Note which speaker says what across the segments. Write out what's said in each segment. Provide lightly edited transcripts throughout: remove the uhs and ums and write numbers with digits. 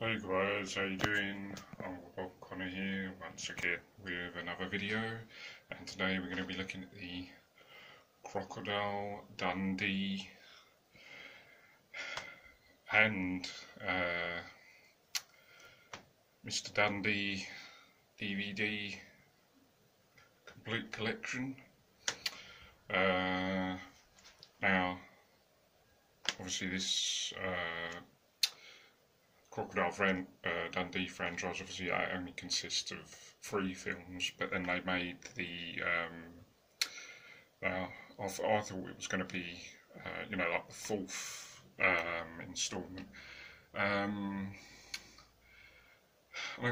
Speaker 1: Hey guys, how you doing? I'm Bob Connor here once again with another video, and today we're going to be looking at the Crocodile Dundee and Mr. Dundee DVD complete collection. Now, obviously this Crocodile Dundee franchise obviously only consists of 3 films, but then they made the I thought it was going to be like the 4th instalment. I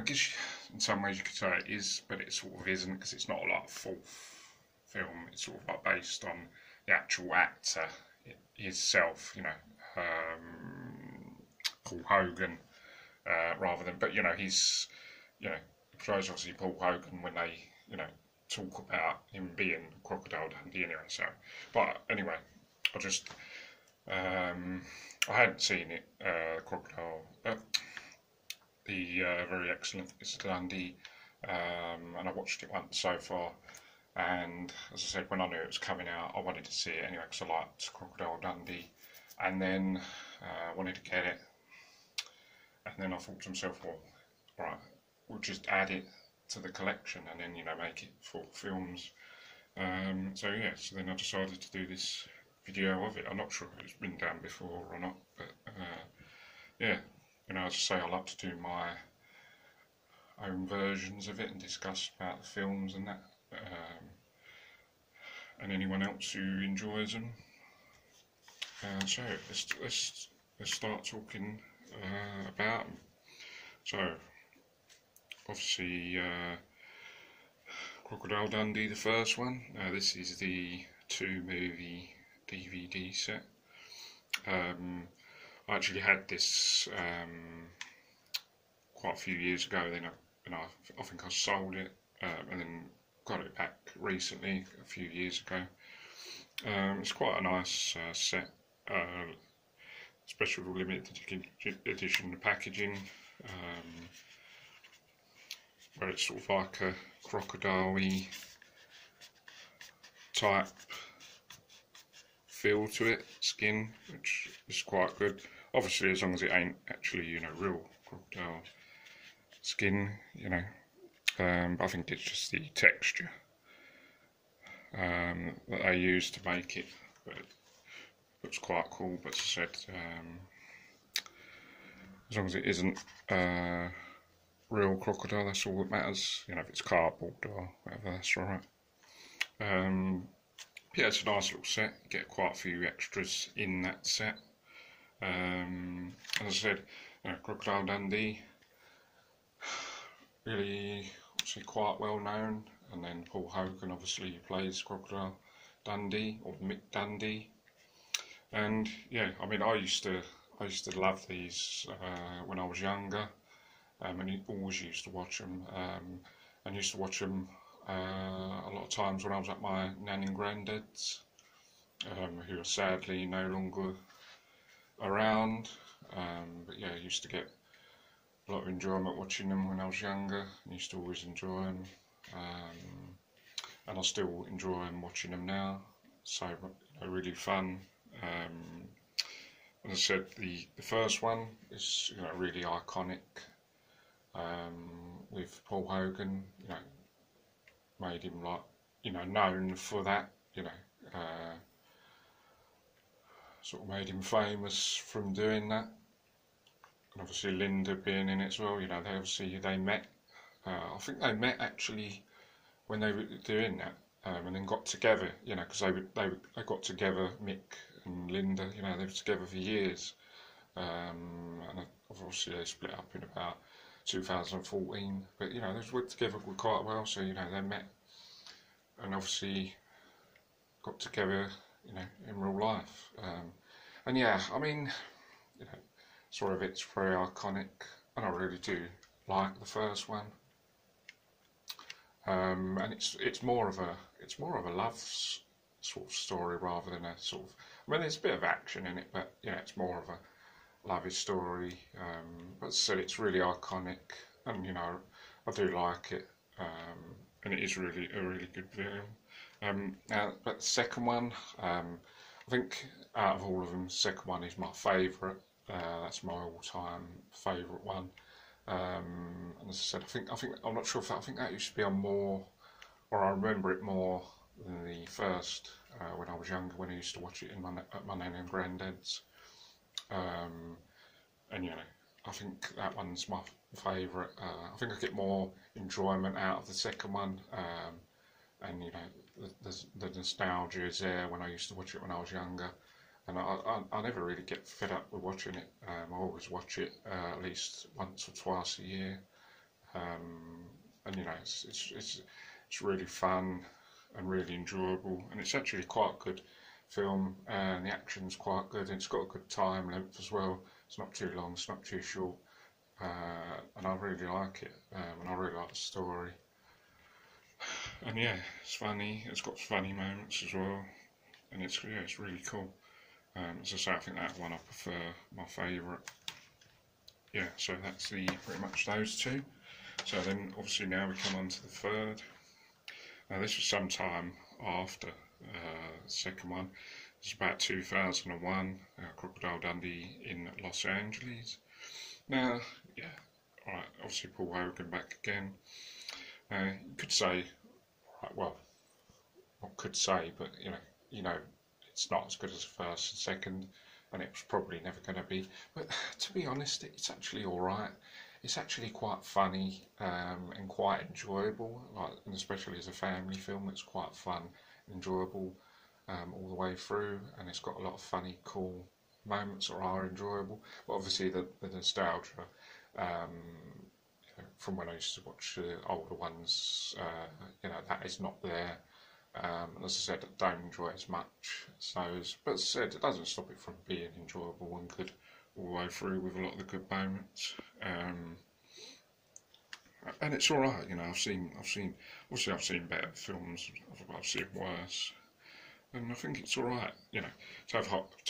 Speaker 1: guess in some ways you could say it is, but it sort of isn't, because it's not like a 4th film. It's sort of like based on the actual actor himself, Paul Hogan. Rather than, but he's, portrays obviously Paul Hogan when they, talk about him being Crocodile Dundee anyway. So, but anyway, I hadn't seen it, the very excellent Mr. Dundee, and I watched it once so far. And as I said, when I knew it was coming out, I wanted to see it anyway because I liked Crocodile Dundee, and then wanted to get it. And then I thought to myself, well, alright, we'll just add it to the collection and then, make it 4 films. So then I decided to do this video of it. I'm not sure if it's been done before or not, but as I say, I like to do my own versions of it and discuss about the films and that. And anyone else who enjoys them. So let's start talking about them. So obviously Crocodile Dundee, the first one. This is the 2-movie DVD set. I actually had this quite a few years ago. Then I think I sold it and then got it back recently, a few years ago. It's quite a nice set. Special limited edition packaging, where it's sort of like a crocodile-y type feel to it, skin, which is quite good. Obviously, as long as it ain't actually, real crocodile skin, but I think it's just the texture that they use to make it. But looks quite cool, but as I said, as long as it isn't real crocodile, that's all that matters. If it's cardboard or whatever, that's alright. It's a nice little set. You get quite a few extras in that set. As I said, Crocodile Dundee, really obviously quite well known, and then Paul Hogan obviously plays Crocodile Dundee, or Mick Dundee. And I used to love these when I was younger, and always used to watch them. And used to watch them a lot of times when I was at my nan and granddad's, who are sadly no longer around. But I used to get a lot of enjoyment watching them when I was younger. I used to always enjoy them, and I still enjoy watching them now. So really fun. As I said, the first one is really iconic, with Paul Hogan. Made him known for that. Sort of made him famous from doing that. And obviously Linda being in it as well. They met. I think they met actually when they were doing that, and then got together. Because they got together, Mick and Linda, they were together for years, and obviously they split up in about 2014, but they worked together quite well, so they met and obviously got together in real life, and sort of it's very iconic, and I really do like the first one, and it's more of a love sort of story rather than a sort of, there's a bit of action in it, but it's more of love his story. But still, it's really iconic, and you know, I do like it, and it is really a really good film. But the second one, I think out of all of them, the second one is my favourite. That's my all-time favourite one. And as I said, I think I'm not sure if I think that used to be on more, or I remember it more than the first when I was younger, when I used to watch it at my nan and granddad's. Um, and you know, I think that one's my favourite. I think I get more enjoyment out of the second one, and you know, the nostalgia is there when I used to watch it when I was younger, and I never really get fed up with watching it. I always watch it at least once or twice a year, and you know, it's really fun and really enjoyable, and it's actually quite a good film, and the action's quite good, and it's got a good time length as well. It's not too long, it's not too short, and I really like it, and I really like the story. And yeah, it's funny. It's got funny moments as well, and it's really cool. As I say, I think that one I prefer, my favourite. Yeah, so that's pretty much those two. So then, obviously, now we come on to the third. Now this was some time after the second one. It's about 2001, Crocodile Dundee in Los Angeles. Now, yeah, alright, obviously Paul Hogan back again. You could say, right, well, not could say, but you know, it's not as good as the first and second, and it was probably never going to be. But to be honest, it's actually all right. It's actually quite funny and quite enjoyable, and especially as a family film, it's quite fun, enjoyable all the way through, and it's got a lot of funny, cool moments that are enjoyable. But obviously, the nostalgia from when I used to watch the older ones, that is not there. As I said, I don't enjoy it as much. But as I said, it doesn't stop it from being enjoyable and good all the way through with a lot of the good moments. And it's all right, you know. I've seen better films. I've seen worse, and I think it's all right, you know. To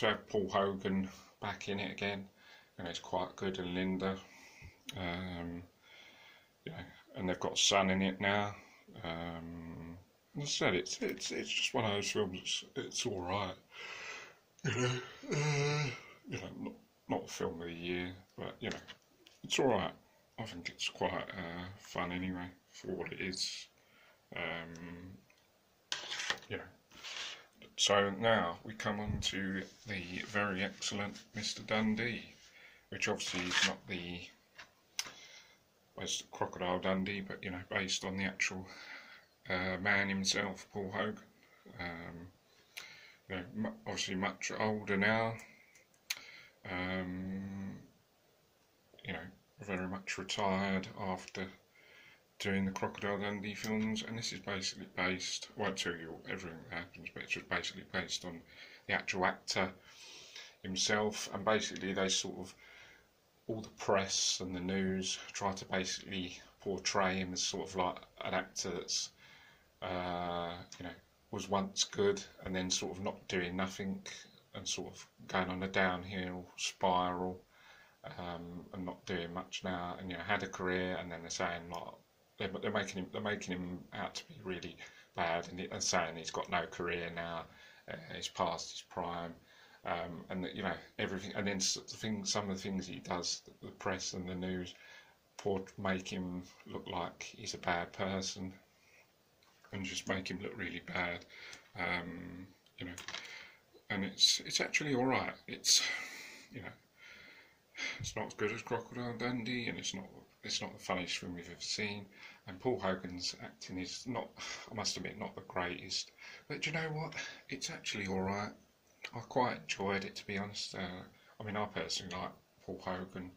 Speaker 1: have Paul Hogan back in it again, and it's quite good, and Linda, you know, and they've got a son in it now. As I said, it's just one of those films. It's all right, you know. Not the film of the year, but you know, it's all right. I think it's quite fun anyway for what it is. You know. So now we come on to the very excellent Mr. Dundee, which obviously is not as Crocodile Dundee, but you know, based on the actual man himself, Paul Hogan. You know, obviously much older now. You know, very much retired after doing the Crocodile Dundee films, and this is basically based, I won't tell you everything that happens, but it's just basically based on the actual actor himself, and basically they sort of, all the press and the news try to basically portray him as sort of like an actor that's, you know, was once good and then sort of not doing nothing and sort of going on a downhill spiral, and not doing much now, and you know, had a career, and then they're saying like they're making him out to be really bad, and saying he's got no career now, he's past his prime, and that, you know, everything, and then some of the things he does, the press and the news make him look like he's a bad person, and just make him look really bad, you know. And it's actually all right. It's, you know, it's not as good as Crocodile Dundee, and it's not the funniest film we've ever seen. And Paul Hogan's acting is not, I must admit, not the greatest. But do you know what? It's actually all right. I quite enjoyed it, to be honest. I mean, I personally like Paul Hogan,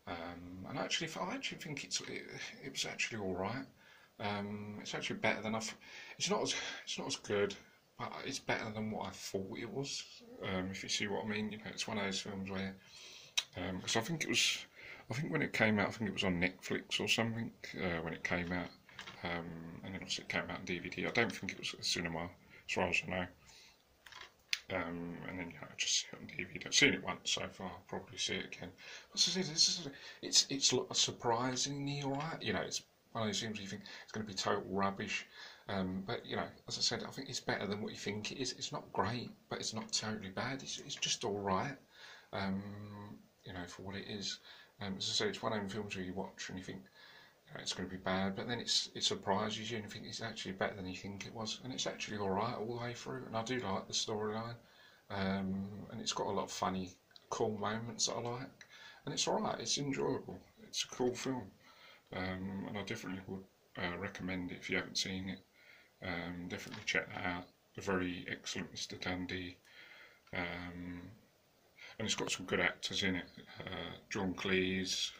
Speaker 1: and I actually think it was actually all right. It's actually better than it's not as good, but it's better than what I thought it was. If you see what I mean, you know, it's one of those films where, because I think when it came out, I think it was on Netflix or something when it came out, and then obviously it came out on DVD. I don't think it was at the cinema, as far as I know. And then I just see it on DVD. I've seen it once so far. I'll probably see it again. As I said, it's surprisingly alright. It's one of those things where you think it's going to be total rubbish. But as I said, I think it's better than what you think it is. It's not great, but it's not totally bad. It's just alright. For what it is. As I said, it's one of them films where you watch and you think it's going to be bad, but then it surprises you and you think it's actually better than you think it was, and it's actually alright all the way through. And I do like the storyline, and it's got a lot of funny, cool moments that I like, and it's alright. It's enjoyable. It's a cool film, and I definitely would recommend it if you haven't seen it. Definitely check that out. The very excellent Mr. Dundee. And it's got some good actors in it. John Cleese.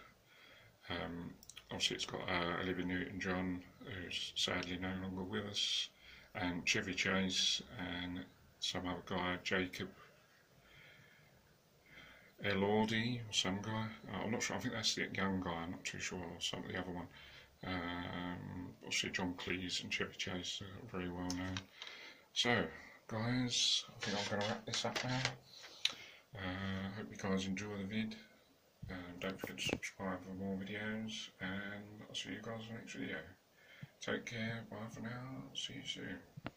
Speaker 1: Obviously, it's got Olivia Newton-John, who's sadly no longer with us, and Chevy Chase, and some other guy, Jacob Elordi, or some guy. I'm not sure. I think that's the young guy. I'm not too sure. Or some of the other one. Obviously, John Cleese and Chevy Chase are very well known. So, guys, I think I'm going to wrap this up now. Hope you guys enjoy the vid. Don't forget to subscribe for more videos, and I'll see you guys in the next video. Take care, bye for now, see you soon.